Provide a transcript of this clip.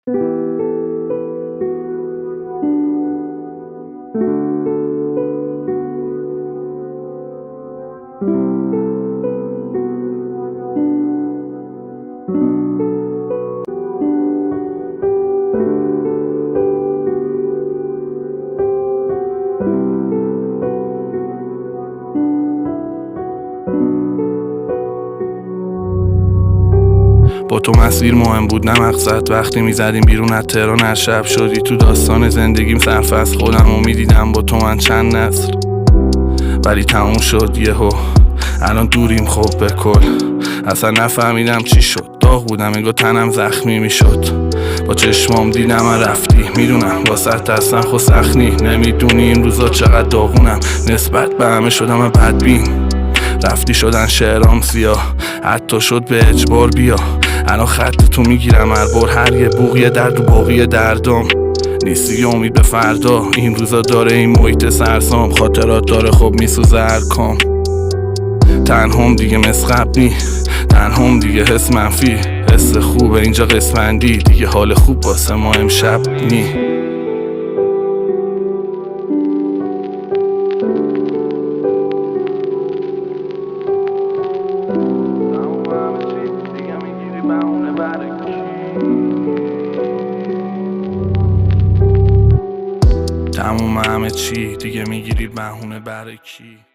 با تو مسیر مهم بود نه مقصد. وقتی میزدیم بیرون از تهران هر شب شدی تو داستان زندگیم سرفصل. خودم رو میدیدم با تو من چند نسل، ولی تموم شد یهو. الان دوریم خب به کل، اصلا نفهمیدم چی شد. داغ بودم انگار تنم زخمی میشد. با چشمام دیدم رفتی، میدونم واسه اصلا خود سخنی. نمیدونی این روزا چقدر داغونم، نسبت به همه شدم بدبین. رفتی شدن شعرام سیاه، حتی شد به اجبار بیا. الان خط تو میگیرم هر بار، هر یه بوق یه درد و باقی دردام. نیستی امید به فردا، این روزا داره این محیط سرسام. خاطرات داره خب میسوزه هر کام. تنهام دیگه مسخب نی، تنهام دیگه حس منفی. حس خوبه اینجا قسمندی، دیگه حال خوب واسه ما امشب نی. تموم همه چی دیگه میگیری بهونه برای کی؟